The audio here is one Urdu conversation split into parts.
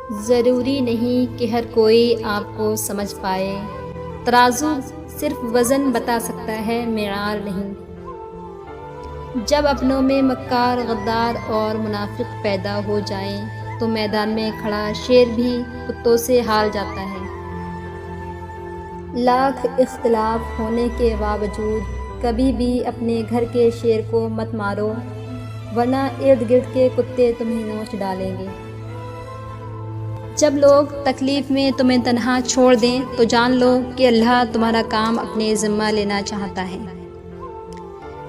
ضروری نہیں کہ ہر کوئی آپ کو سمجھ پائے، ترازو صرف وزن بتا سکتا ہے، معیار نہیں۔ جب اپنوں میں مکار، غدار اور منافق پیدا ہو جائیں تو میدان میں کھڑا شیر بھی کتوں سے ہار جاتا ہے۔ لاکھ اختلاف ہونے کے باوجود کبھی بھی اپنے گھر کے شیر کو مت مارو، ورنہ ارد گرد کے کتے تمہیں نوچ ڈالیں گے۔ جب لوگ تکلیف میں تمہیں تنہا چھوڑ دیں تو جان لو کہ اللہ تمہارا کام اپنے ذمہ لینا چاہتا ہے۔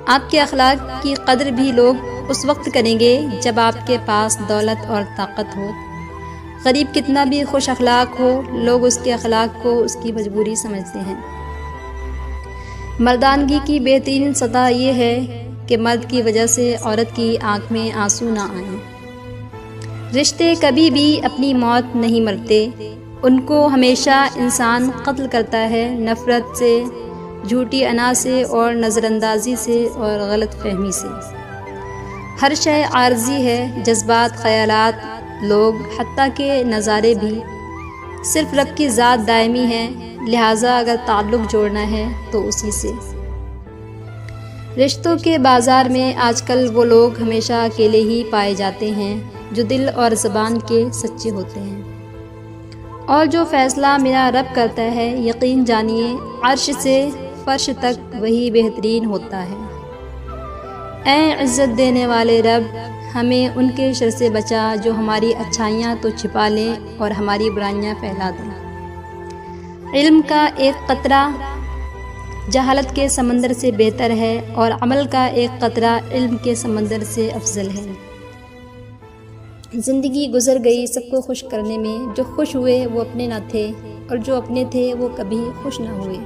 آپ کے اخلاق کی قدر بھی لوگ اس وقت کریں گے جب آپ کے پاس دولت اور طاقت ہو۔ غریب کتنا بھی خوش اخلاق ہو، لوگ اس کے اخلاق کو اس کی مجبوری سمجھتے ہیں۔ مردانگی کی بہترین سطح یہ ہے کہ مرد کی وجہ سے عورت کی آنکھ میں آنسو نہ آئیں۔ رشتے کبھی بھی اپنی موت نہیں مرتے، ان کو ہمیشہ انسان قتل کرتا ہے، نفرت سے، جھوٹی انا سے اور نظر اندازی سے اور غلط فہمی سے۔ ہر شے عارضی ہے، جذبات، خیالات، لوگ، حتیٰ کہ نظارے بھی۔ صرف رب کی ذات دائمی ہے، لہٰذا اگر تعلق جوڑنا ہے تو اسی سے۔ رشتوں کے بازار میں آج کل وہ لوگ ہمیشہ اکیلے ہی پائے جاتے ہیں جو دل اور زبان کے سچے ہوتے ہیں۔ اور جو فیصلہ میرا رب کرتا ہے، یقین جانیے عرش سے فرش تک وہی بہترین ہوتا ہے۔ اے عزت دینے والے رب، ہمیں ان کے شر سے بچا جو ہماری اچھائیاں تو چھپا لیں اور ہماری برائیاں پھیلا دیں۔ علم کا ایک قطرہ جہالت کے سمندر سے بہتر ہے اور عمل کا ایک قطرہ علم کے سمندر سے افضل ہے۔ زندگی گزر گئی سب کو خوش کرنے میں، جو خوش ہوئے وہ اپنے نہ تھے اور جو اپنے تھے وہ کبھی خوش نہ ہوئے۔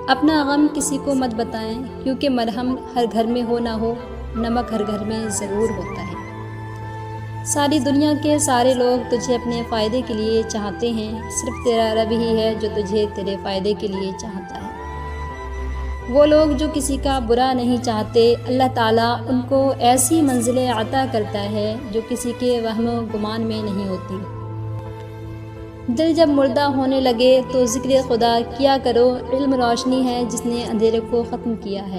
اپنا غم کسی کو مت بتائیں، کیونکہ مرہم ہر گھر میں ہو نہ ہو، نمک ہر گھر میں ضرور ہوتا ہے۔ ساری دنیا کے سارے لوگ تجھے اپنے فائدے کے لیے چاہتے ہیں، صرف تیرا رب ہی ہے جو تجھے تیرے فائدے کے لیے چاہتا ہے۔ وہ لوگ جو کسی کا برا نہیں چاہتے، اللہ تعالیٰ ان کو ایسی منزلیں عطا کرتا ہے جو کسی کے وہم و گمان میں نہیں ہوتی۔ دل جب مردہ ہونے لگے تو ذکر خدا کیا کرو، علم روشنی ہے جس نے اندھیرے کو ختم کیا ہے۔